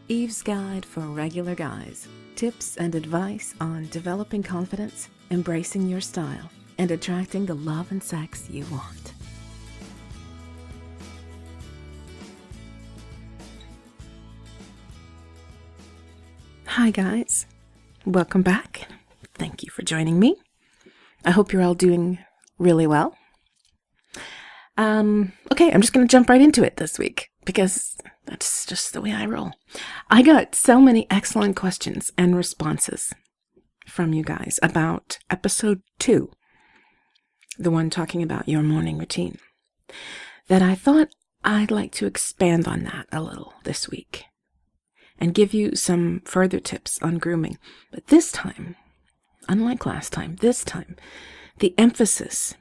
Eve's Guide for Regular Guys. Tips and advice on developing confidence, embracing your style, and attracting the love and sex you want. Hi guys, welcome back. Thank you for joining me. I hope you're all doing really well. Okay, I'm just going to jump right into it this week because that's just the way I roll. I got so many excellent questions and responses from you guys about episode 2, the one talking about your morning routine, that I thought I'd like to expand on that a little this week and give you some further tips on grooming. But this time, unlike last time, this time, the emphasis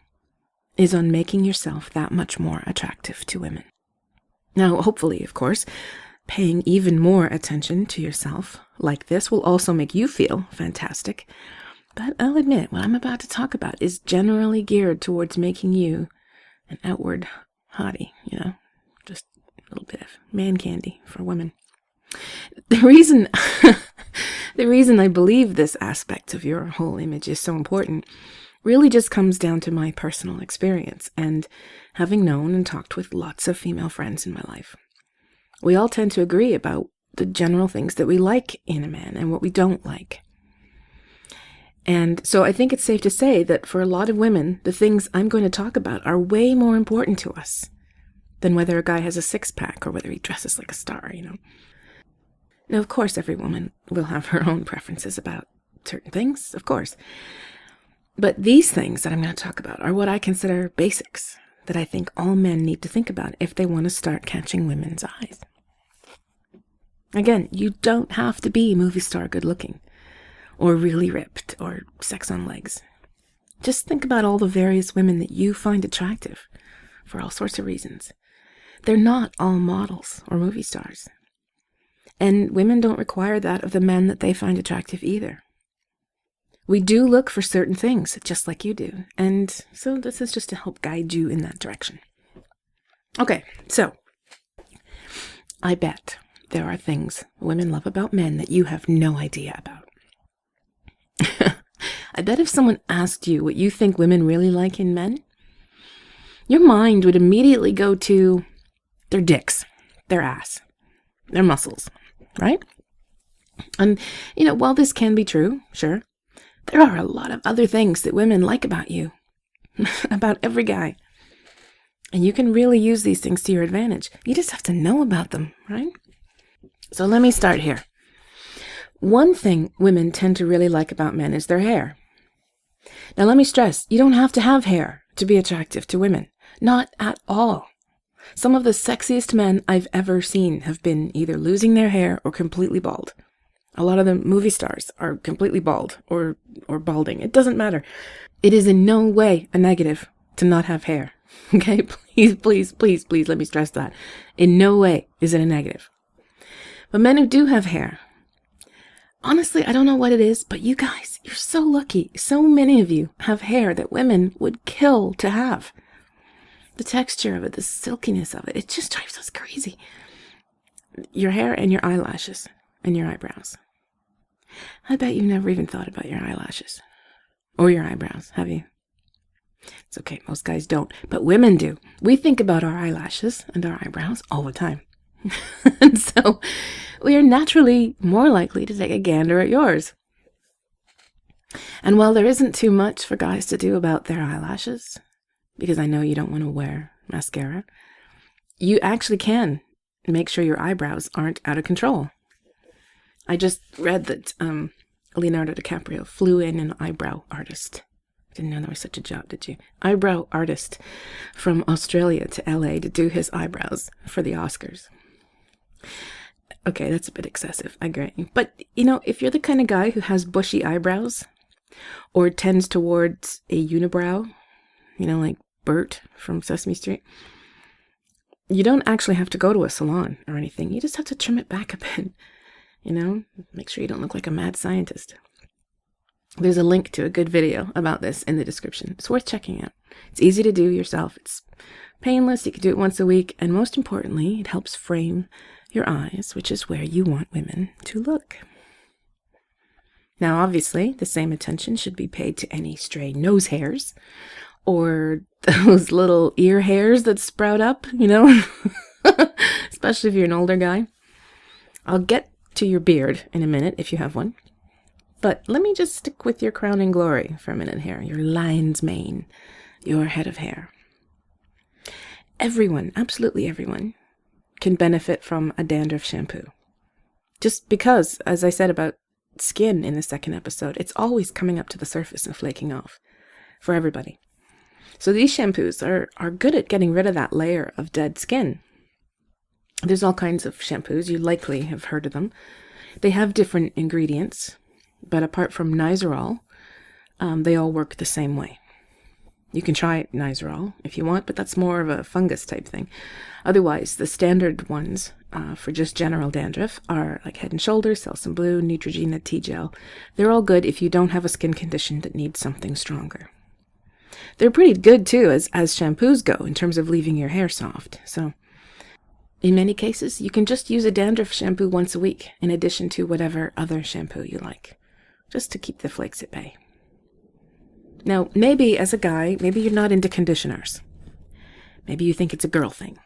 is on making yourself that much more attractive to women. Now, hopefully, of course, paying even more attention to yourself like this will also make you feel fantastic. But I'll admit, what I'm about to talk about is generally geared towards making you an outward hottie, just a little bit of man candy for women. The reason I believe this aspect of your whole image is so important really just comes down to my personal experience and having known and talked with lots of female friends in my life. We all tend to agree about the general things that we like in a man and what we don't like. And so I think it's safe to say that for a lot of women, the things I'm going to talk about are way more important to us than whether a guy has a six-pack or whether he dresses like a star, Now, of course, every woman will have her own preferences about certain things, of course. But these things that I'm going to talk about are what I consider basics that I think all men need to think about if they want to start catching women's eyes. Again, you don't have to be movie star good looking or really ripped or sex on legs. Just think about all the various women that you find attractive for all sorts of reasons. They're not all models or movie stars. And women don't require that of the men that they find attractive either. We do look for certain things, just like you do. And so this is just to help guide you in that direction. Okay, so I bet there are things women love about men that you have no idea about. I bet if someone asked you what you think women really like in men, your mind would immediately go to their dicks, their ass, their muscles, right? And, while this can be true, sure, there are a lot of other things that women like about you, about every guy. And you can really use these things to your advantage. You just have to know about them, right? So let me start here. One thing women tend to really like about men is their hair. Now let me stress, you don't have to have hair to be attractive to women. Not at all. Some of the sexiest men I've ever seen have been either losing their hair or completely bald. A lot of the movie stars are completely bald or balding. It doesn't matter. It is in no way a negative to not have hair. Okay? Please, let me stress that. In no way is it a negative. But men who do have hair, honestly, I don't know what it is, but you guys, you're so lucky. So many of you have hair that women would kill to have. The texture of it, the silkiness of it, it just drives us crazy. Your hair and your eyelashes and your eyebrows. I bet you've never even thought about your eyelashes or your eyebrows, have you? It's okay, most guys don't, but women do. We think about our eyelashes and our eyebrows all the time. And so we are naturally more likely to take a gander at yours. And while there isn't too much for guys to do about their eyelashes, because I know you don't want to wear mascara, you actually can make sure your eyebrows aren't out of control. I just read that Leonardo DiCaprio flew in an eyebrow artist. Didn't know there was such a job, did you? Eyebrow artist from Australia to LA to do his eyebrows for the Oscars. Okay, that's a bit excessive, I agree. But, if you're the kind of guy who has bushy eyebrows or tends towards a unibrow, like Bert from Sesame Street, you don't actually have to go to a salon or anything. You just have to trim it back a bit. Make sure you don't look like a mad scientist. There's a link to a good video about this in the description. It's worth checking out. It's easy to do yourself. It's painless. You can do it once a week. And most importantly, it helps frame your eyes, which is where you want women to look. Now, obviously, the same attention should be paid to any stray nose hairs or those little ear hairs that sprout up, especially if you're an older guy. I'll get to your beard in a minute if you have one. But let me just stick with your crowning glory for a minute here, your lion's mane, your head of hair. Everyone, absolutely everyone, can benefit from a dandruff shampoo. Just because, as I said about skin in the second episode, it's always coming up to the surface and flaking off for everybody. So these shampoos are good at getting rid of that layer of dead skin. There's all kinds of shampoos. You likely have heard of them. They have different ingredients, but apart from Nizoral, they all work the same way. You can try Nizoral if you want, but that's more of a fungus type thing. Otherwise, the standard ones for just general dandruff are like Head & Shoulders, Selsun Blue, Neutrogena, T-Gel. They're all good if you don't have a skin condition that needs something stronger. They're pretty good too as shampoos go in terms of leaving your hair soft. So in many cases, you can just use a dandruff shampoo once a week in addition to whatever other shampoo you like, just to keep the flakes at bay. Now, maybe as a guy, maybe you're not into conditioners. Maybe you think it's a girl thing.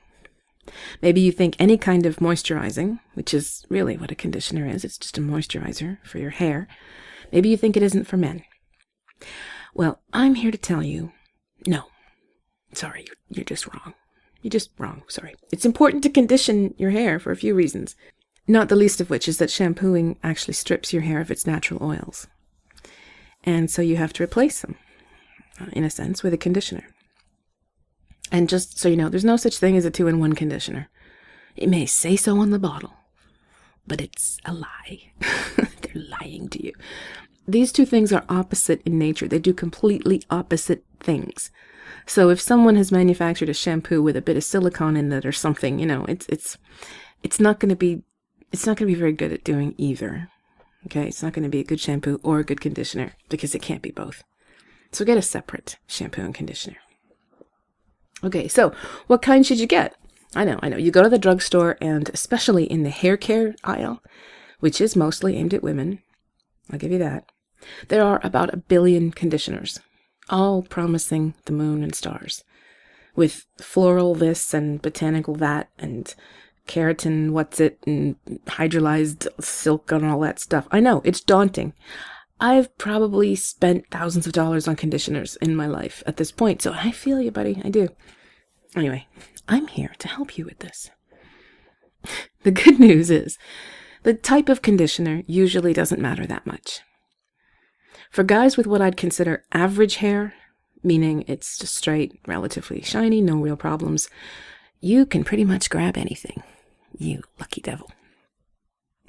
Maybe you think any kind of moisturizing, which is really what a conditioner is, it's just a moisturizer for your hair. Maybe you think it isn't for men. Well, I'm here to tell you, no. Sorry, you're just wrong. You're just wrong, sorry. It's important to condition your hair for a few reasons, not the least of which is that shampooing actually strips your hair of its natural oils. And so you have to replace them, in a sense, with a conditioner. And just so you know, there's no such thing as a 2-in-1 conditioner. It may say so on the bottle, but it's a lie. They're lying to you. These two things are opposite in nature. They do completely opposite things. So if someone has manufactured a shampoo with a bit of silicone in it or something, it's not going to be very good at doing either. Okay, it's not going to be a good shampoo or a good conditioner because it can't be both. So get a separate shampoo and conditioner. Okay, so what kind should you get? I know. You go to the drugstore, and especially in the hair care aisle, which is mostly aimed at women, I'll give you that, there are about 1 billion conditioners, all promising the moon and stars, with floral this and botanical that and keratin what's it and hydrolyzed silk and all that stuff. I know, it's daunting. I've probably spent thousands of dollars on conditioners in my life at this point, so I feel you, buddy. I do. Anyway, I'm here to help you with this. The good news is the type of conditioner usually doesn't matter that much. For guys with what I'd consider average hair, meaning it's just straight, relatively shiny, no real problems, you can pretty much grab anything. You lucky devil.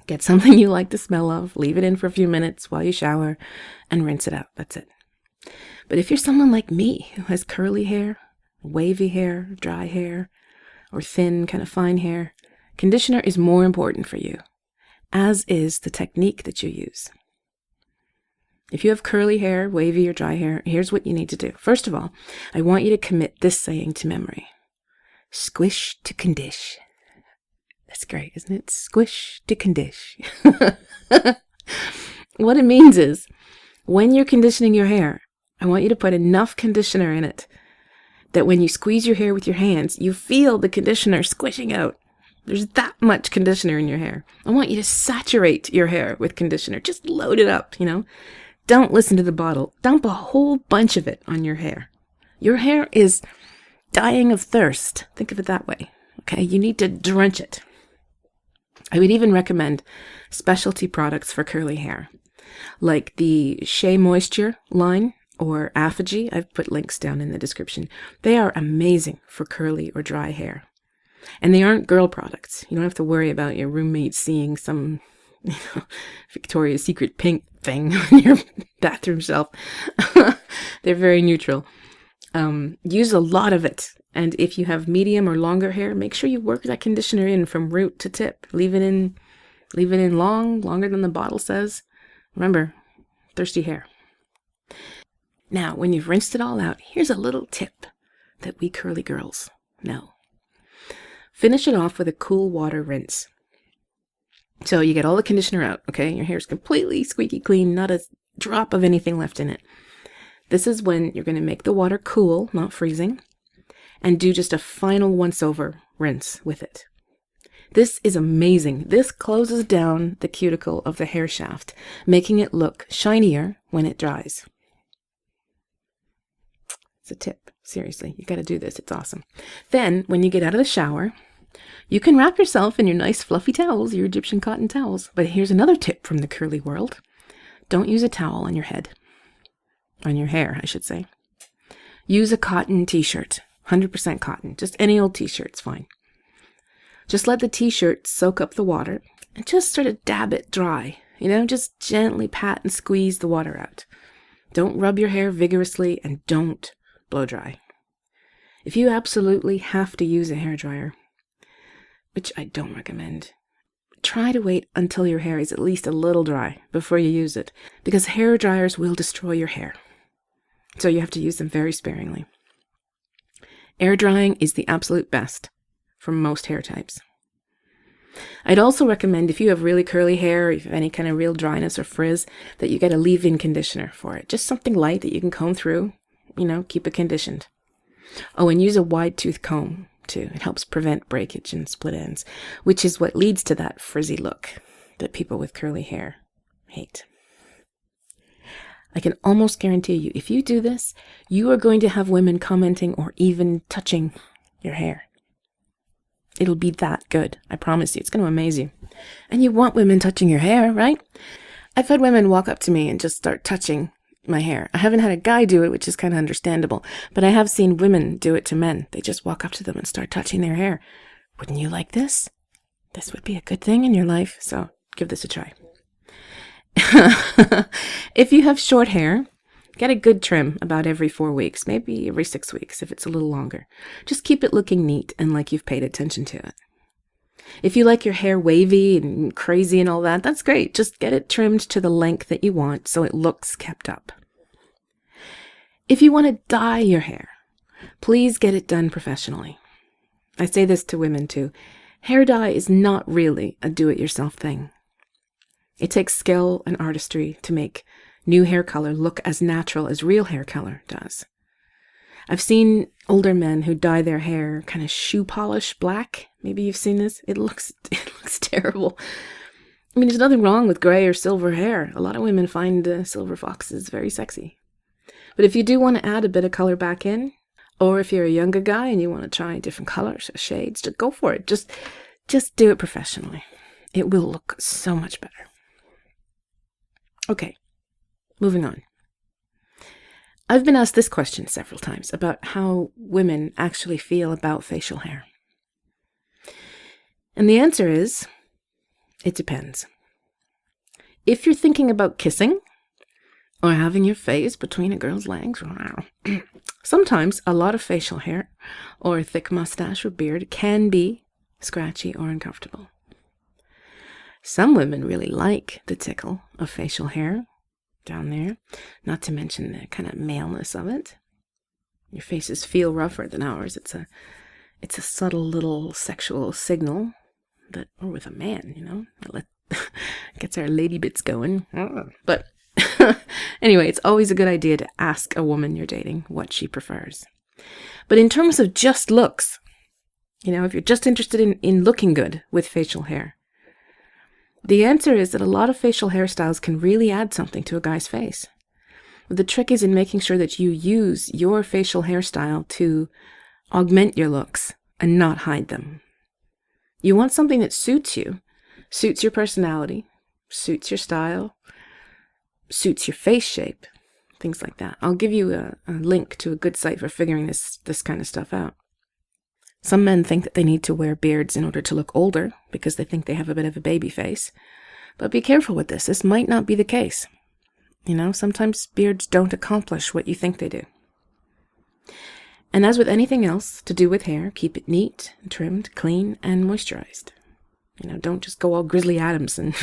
Get something you like the smell of, leave it in for a few minutes while you shower, and rinse it out. That's it. But if you're someone like me who has curly hair, wavy hair, dry hair, or thin, kind of fine hair, conditioner is more important for you, as is the technique that you use. If you have curly hair, wavy, or dry hair, here's what you need to do. First of all, I want you to commit this saying to memory. Squish to condish. That's great, isn't it? Squish to condish. What it means is, when you're conditioning your hair, I want you to put enough conditioner in it that when you squeeze your hair with your hands, you feel the conditioner squishing out. There's that much conditioner in your hair. I want you to saturate your hair with conditioner. Just load it up, Don't listen to the bottle. Dump a whole bunch of it on your hair. Your hair is dying of thirst. Think of it that way. Okay, you need to drench it. I would even recommend specialty products for curly hair, like the Shea Moisture line or Apogee. I've put links down in the description. They are amazing for curly or dry hair. And they aren't girl products. You don't have to worry about your roommate seeing some Victoria's Secret pink thing on your bathroom shelf. They're very neutral. Use a lot of it. And if you have medium or longer hair, make sure you work that conditioner in from root to tip. Leave it in longer than the bottle says. Remember, thirsty hair. Now, when you've rinsed it all out, here's a little tip that we curly girls know. Finish it off with a cool water rinse. So you get all the conditioner out, okay? Your hair's completely squeaky clean, not a drop of anything left in it. This is when you're going to make the water cool, not freezing, and do just a final once-over rinse with it. This is amazing. This closes down the cuticle of the hair shaft, making it look shinier when it dries. It's a tip. Seriously, you got to do this. It's awesome. Then, when you get out of the shower, you can wrap yourself in your nice fluffy towels, your Egyptian cotton towels. But here's another tip from the curly world. Don't use a towel on your head. On your hair, I should say. Use a cotton t-shirt. 100% cotton. Just any old t-shirt's fine. Just let the t-shirt soak up the water and just sort of dab it dry. Just gently pat and squeeze the water out. Don't rub your hair vigorously and don't blow dry. If you absolutely have to use a hairdryer, which I don't recommend, try to wait until your hair is at least a little dry before you use it, because hair dryers will destroy your hair. So you have to use them very sparingly. Air drying is the absolute best for most hair types. I'd also recommend, if you have really curly hair, or if you have any kind of real dryness or frizz, that you get a leave-in conditioner for it. Just something light that you can comb through, keep it conditioned. Oh, and use a wide tooth comb too. It helps prevent breakage and split ends, which is what leads to that frizzy look that people with curly hair hate. I can almost guarantee you, if you do this, you are going to have women commenting or even touching your hair. It'll be that good. I promise you. It's going to amaze you. And you want women touching your hair, right? I've had women walk up to me and just start touching my hair. I haven't had a guy do it, which is kind of understandable, but I have seen women do it to men. They just walk up to them and start touching their hair. Wouldn't you like this? This would be a good thing in your life, so give this a try. If you have short hair, get a good trim about every 4 weeks, maybe every 6 weeks if it's a little longer. Just keep it looking neat and like you've paid attention to it. If you like your hair wavy and crazy and all that, that's great. Just get it trimmed to the length that you want so it looks kept up. If you want to dye your hair, please get it done professionally. I say this to women too. Hair dye is not really a do-it-yourself thing. It takes skill and artistry to make new hair color look as natural as real hair color does. I've seen older men who dye their hair kind of shoe polish black. Maybe you've seen this. It looks terrible. I mean, there's nothing wrong with gray or silver hair. A lot of women find silver foxes very sexy. But if you do want to add a bit of color back in, or if you're a younger guy and you want to try different colors or shades, just go for it. Just do it professionally. It will look so much better. Okay, moving on. I've been asked this question several times about how women actually feel about facial hair. And the answer is, it depends. If you're thinking about kissing or having your face between a girl's legs, sometimes a lot of facial hair or a thick mustache or beard can be scratchy or uncomfortable. Some women really like the tickle of facial hair down there, not to mention the kind of maleness of it. Your faces feel rougher than ours. It's a subtle little sexual signal that we're with a man, that gets our lady bits going. But anyway, it's always a good idea to ask a woman you're dating what she prefers. But in terms of just looks, if you're just interested in looking good with facial hair, the answer is that a lot of facial hairstyles can really add something to a guy's face. The trick is in making sure that you use your facial hairstyle to augment your looks and not hide them. You want something that suits you, suits your personality, suits your style, suits your face shape, things like that. I'll give you a link to a good site for figuring this kind of stuff out. Some men think that they need to wear beards in order to look older because they think they have a bit of a baby face. But be careful with this. This might not be the case. Sometimes beards don't accomplish what you think they do. And as with anything else to do with hair, keep it neat, trimmed, clean, and moisturized. Don't just go all Grizzly Adams and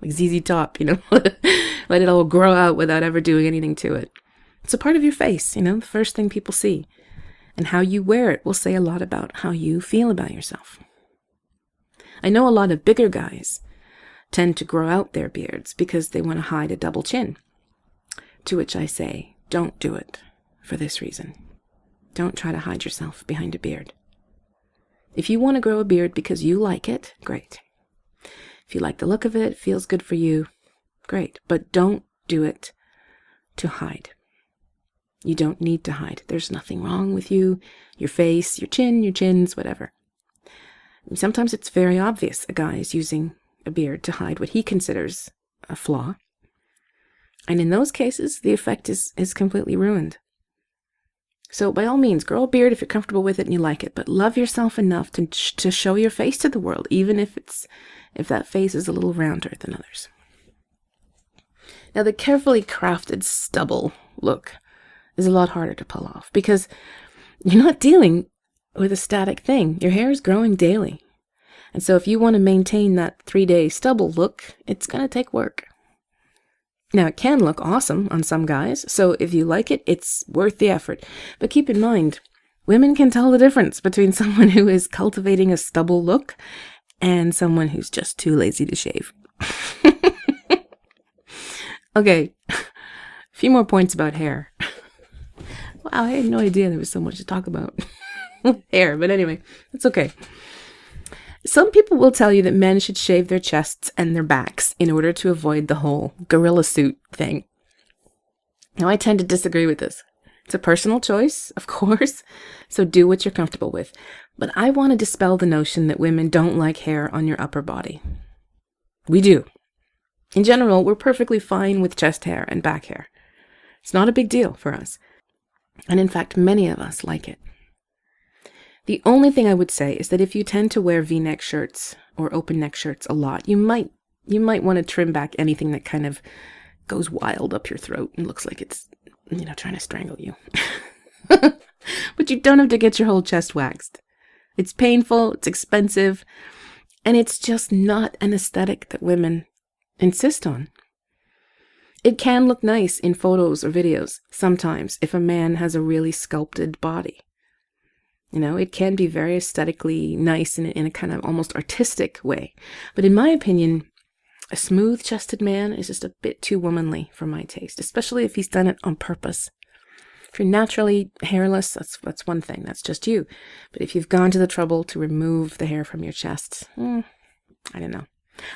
like ZZ Top, let it all grow out without ever doing anything to it. It's a part of your face, the first thing people see. And how you wear it will say a lot about how you feel about yourself. I know a lot of bigger guys tend to grow out their beards because they want to hide a double chin. To which I say, don't do it for this reason. Don't try to hide yourself behind a beard. If you want to grow a beard because you like it, great. If you like the look of it, feels good for you, great. But don't do it to hide. You don't need to hide. There's nothing wrong with you, your face, your chin, your chins, whatever. Sometimes it's very obvious a guy is using a beard to hide what he considers a flaw. And in those cases, the effect is completely ruined. So by all means, grow a beard if you're comfortable with it and you like it, but love yourself enough to show your face to the world, even if that face is a little rounder than others. Now, the carefully crafted stubble look is a lot harder to pull off because you're not dealing with a static thing. Your hair is growing daily. And so if you want to maintain that 3-day stubble look, it's going to take work. Now, it can look awesome on some guys, so if you like it, it's worth the effort. But keep in mind, women can tell the difference between someone who is cultivating a stubble look and someone who's just too lazy to shave. Okay, a few more points about hair. Wow, I had no idea there was so much to talk about. Hair, but anyway, it's okay. Some people will tell you that men should shave their chests and their backs in order to avoid the whole gorilla suit thing. Now, I tend to disagree with this. It's a personal choice, of course, so do what you're comfortable with. But I want to dispel the notion that women don't like hair on your upper body. We do. In general, we're perfectly fine with chest hair and back hair. It's not a big deal for us. And in fact, many of us like it. The only thing I would say is that if you tend to wear V-neck shirts or open neck shirts a lot, you might want to trim back anything that kind of goes wild up your throat and looks like it's, trying to strangle you. But you don't have to get your whole chest waxed. It's painful, it's expensive, and it's just not an aesthetic that women insist on. It can look nice in photos or videos sometimes if a man has a really sculpted body. It can be very aesthetically nice in a kind of almost artistic way. But in my opinion, a smooth-chested man is just a bit too womanly for my taste, especially if he's done it on purpose. If you're naturally hairless, that's one thing. That's just you. But if you've gone to the trouble to remove the hair from your chest, I don't know.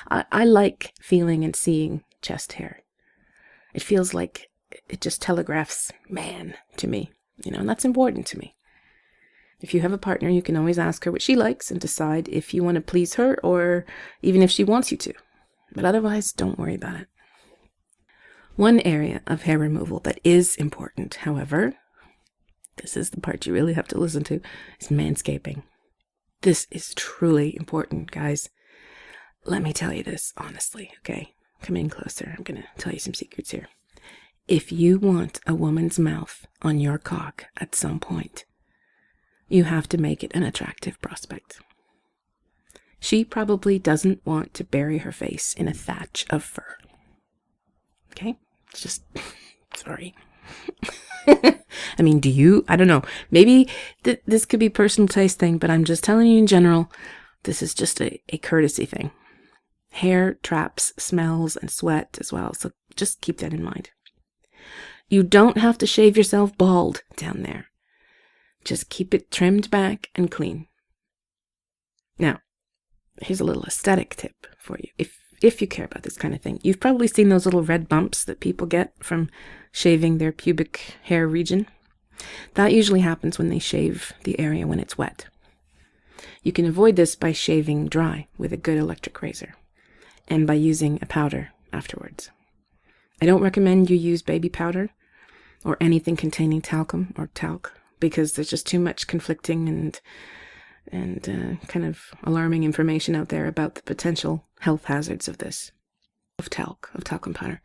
I like feeling and seeing chest hair. It feels like it just telegraphs man to me, and that's important to me. If you have a partner, you can always ask her what she likes and decide if you want to please her or even if she wants you to. But otherwise, don't worry about it. One area of hair removal that is important, however, this is the part you really have to listen to, is manscaping. This is truly important, guys. Let me tell you this honestly, okay? Come in closer. I'm going to tell you some secrets here. If you want a woman's mouth on your cock at some point, you have to make it an attractive prospect. She probably doesn't want to bury her face in a thatch of fur. Okay? It's just, sorry. I mean, do you? I don't know. Maybe this could be a personal taste thing, but I'm just telling you in general, this is just a courtesy thing. Hair traps smells and sweat as well, so just keep that in mind. You don't have to shave yourself bald down there. Just keep it trimmed back and clean. Now, here's a little aesthetic tip for you. If you care about this kind of thing, you've probably seen those little red bumps that people get from shaving their pubic hair region. That usually happens when they shave the area when it's wet. You can avoid this by shaving dry with a good electric razor and by using a powder afterwards. I don't recommend you use baby powder or anything containing talcum or talc because there's just too much conflicting and kind of alarming information out there about the potential health hazards of this, of talcum powder.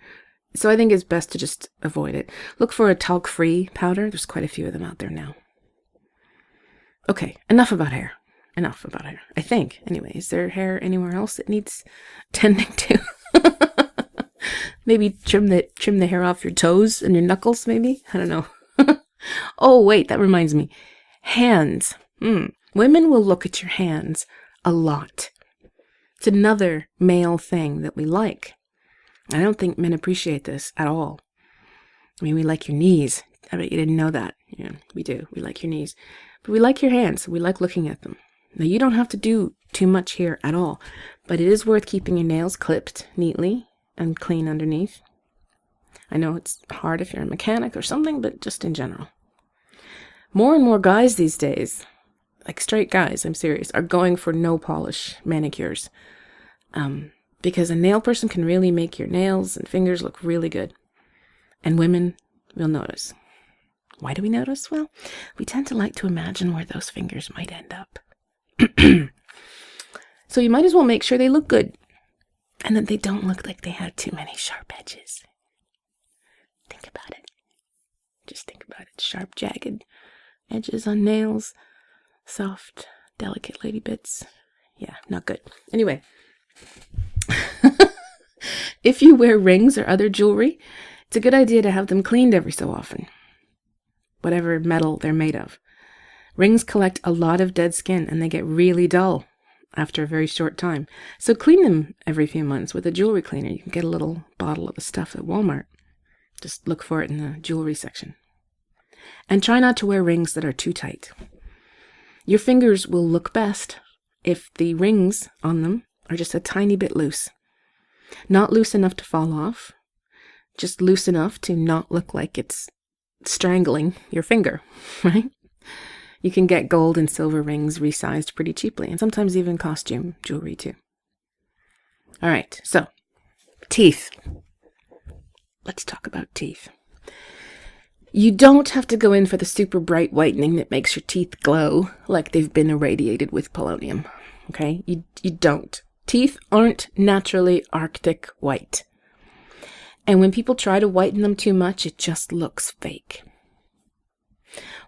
So I think it's best to just avoid it. Look for a talc-free powder. There's quite a few of them out there now. Okay, enough about hair. I think. Anyway, is there hair anywhere else that needs tending to? Maybe trim the hair off your toes and your knuckles, maybe? I don't know. Oh, wait, that reminds me. Hands. Women will look at your hands a lot. It's another male thing that we like. I don't think men appreciate this at all. I mean, we like your knees. I bet you didn't know that. Yeah, we do. We like your knees. But we like your hands. We like looking at them. Now, you don't have to do too much here at all, but it is worth keeping your nails clipped neatly and clean underneath. I know it's hard if you're a mechanic or something, but just in general. More and more guys these days, like straight guys, I'm serious, are going for no polish manicures. Because a nail person can really make your nails and fingers look really good. And women will notice. Why do we notice? Well, we tend to like to imagine where those fingers might end up. So you might as well make sure they look good and that they don't look like they have too many sharp edges. Think about it. Just think about it. Sharp, jagged edges on nails. Soft, delicate lady bits. Yeah, not good. Anyway. If you wear rings or other jewelry, it's a good idea to have them cleaned every so often. Whatever metal they're made of. Rings collect a lot of dead skin and they get really dull after a very short time. So clean them every few months with a jewelry cleaner. You can get a little bottle of the stuff at Walmart. Just look for it in the jewelry section. And try not to wear rings that are too tight. Your fingers will look best if the rings on them are just a tiny bit loose. Not loose enough to fall off, just loose enough to not look like it's strangling your finger, right? You can get gold and silver rings resized pretty cheaply, and sometimes even costume jewelry too. All right, so teeth. Let's talk about teeth. You don't have to go in for the super bright whitening that makes your teeth glow like they've been irradiated with polonium, okay? You don't. Teeth aren't naturally Arctic white. And when people try to whiten them too much, it just looks fake.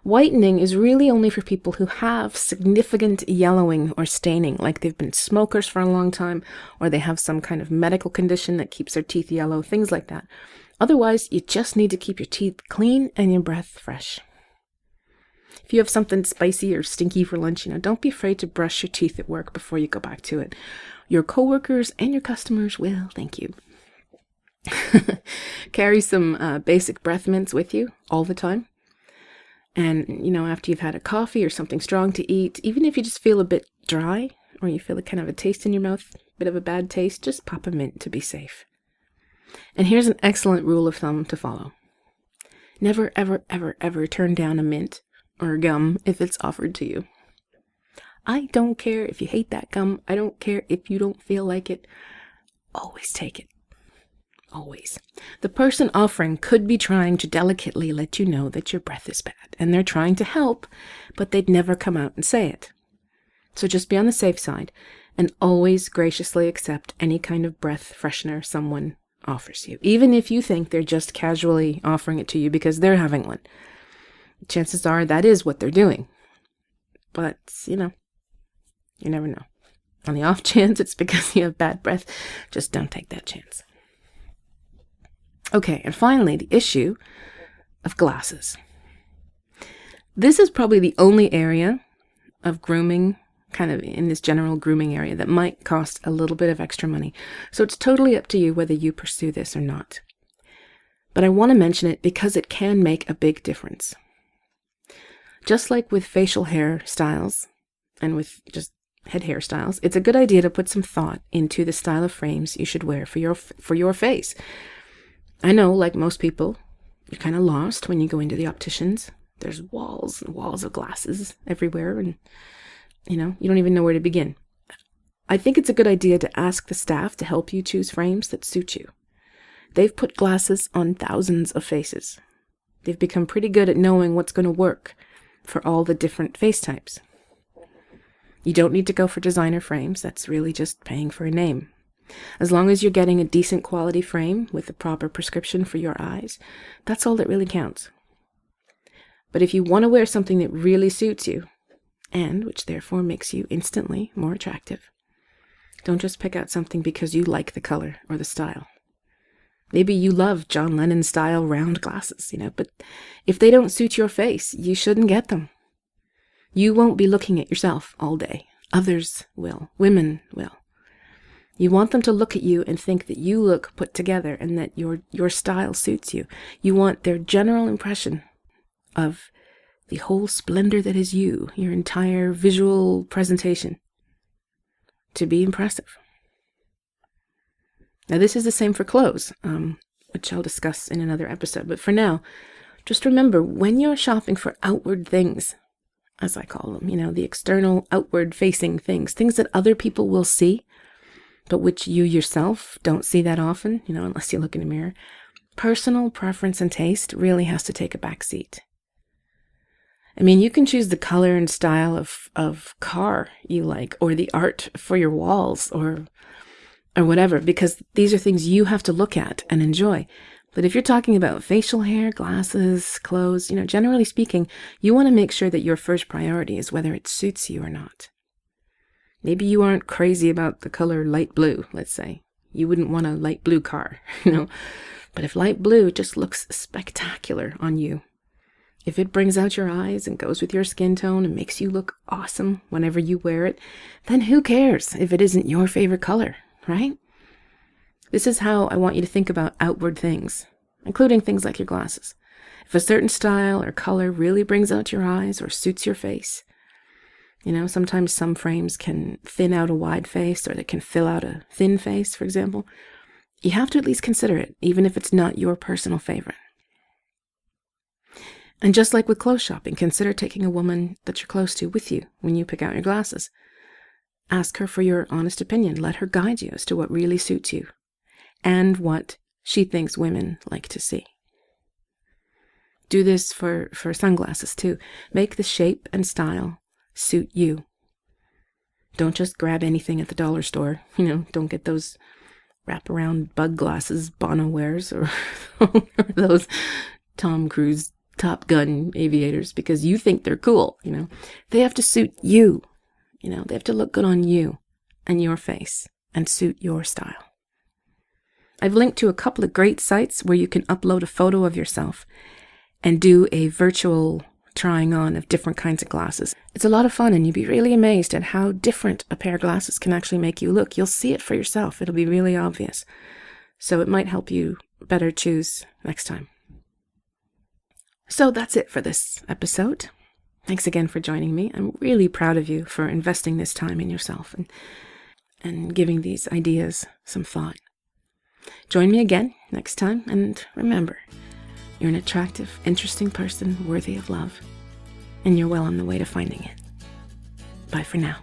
Whitening is really only for people who have significant yellowing or staining, like they've been smokers for a long time, or they have some kind of medical condition that keeps their teeth yellow, things like that. Otherwise, you just need to keep your teeth clean and your breath fresh. If you have something spicy or stinky for lunch, don't be afraid to brush your teeth at work before you go back to it. Your coworkers and your customers will thank you. Carry some basic breath mints with you all the time. And, after you've had a coffee or something strong to eat, even if you just feel a bit dry or you feel kind of a taste in your mouth, a bit of a bad taste, just pop a mint to be safe. And here's an excellent rule of thumb to follow. Never, ever, ever, ever turn down a mint or gum if it's offered to you. I don't care if you hate that gum. I don't care if you don't feel like it. Always take it. Always. The person offering could be trying to delicately let you know that your breath is bad, and they're trying to help, but they'd never come out and say it. So just be on the safe side, and always graciously accept any kind of breath freshener someone offers you, even if you think they're just casually offering it to you because they're having one. Chances are that is what they're doing. But, you never know. On the off chance it's because you have bad breath, just don't take that chance. Okay, and finally, the issue of glasses. This is probably the only area of grooming, kind of in this general grooming area, that might cost a little bit of extra money. So it's totally up to you whether you pursue this or not. But I want to mention it because it can make a big difference. Just like with facial hair styles and with just head hairstyles, it's a good idea to put some thought into the style of frames you should wear for your face. I know, like most people, you're kind of lost when you go into the opticians. There's walls and walls of glasses everywhere, and, you don't even know where to begin. I think it's a good idea to ask the staff to help you choose frames that suit you. They've put glasses on thousands of faces. They've become pretty good at knowing what's going to work for all the different face types. You don't need to go for designer frames. That's really just paying for a name. As long as you're getting a decent quality frame with the proper prescription for your eyes, that's all that really counts. But if you want to wear something that really suits you, and which therefore makes you instantly more attractive, don't just pick out something because you like the color or the style. Maybe you love John Lennon-style round glasses, but if they don't suit your face, you shouldn't get them. You won't be looking at yourself all day. Others will. Women will. You want them to look at you and think that you look put together and that your style suits you. You want their general impression of the whole splendor that is you, your entire visual presentation, to be impressive. Now, this is the same for clothes, which I'll discuss in another episode. But for now, just remember, when you're shopping for outward things, as I call them, the external, outward-facing things that other people will see, but which you yourself don't see that often, unless you look in a mirror, personal preference and taste really has to take a back seat. I mean, you can choose the color and style of car you like, or the art for your walls, or whatever, because these are things you have to look at and enjoy. But if you're talking about facial hair, glasses, clothes, generally speaking, you want to make sure that your first priority is whether it suits you or not. Maybe you aren't crazy about the color light blue, let's say. You wouldn't want a light blue car, But if light blue just looks spectacular on you, if it brings out your eyes and goes with your skin tone and makes you look awesome whenever you wear it, then who cares if it isn't your favorite color, right? This is how I want you to think about outward things, including things like your glasses. If a certain style or color really brings out your eyes or suits your face, sometimes some frames can thin out a wide face, or they can fill out a thin face, for example. You have to at least consider it, even if it's not your personal favorite. And just like with clothes shopping, consider taking a woman that you're close to with you when you pick out your glasses. Ask her for your honest opinion. Let her guide you as to what really suits you and what she thinks women like to see. Do this for sunglasses too. Make the shape and style suit you. Don't just grab anything at the dollar store. Don't get those wraparound bug glasses Bono wears, or those Tom Cruise Top Gun aviators because you think they're cool. They have to suit you. They have to look good on you and your face and suit your style. I've linked to a couple of great sites where you can upload a photo of yourself and do a virtual trying on of different kinds of glasses. It's a lot of fun, and you'd be really amazed at how different a pair of glasses can actually make you look. You'll see it for yourself. It'll be really obvious. So it might help you better choose next time. So that's it for this episode. Thanks again for joining me. I'm really proud of you for investing this time in yourself and giving these ideas some thought. Join me again next time, and remember, you're an attractive, interesting person worthy of love, and you're well on the way to finding it. Bye for now.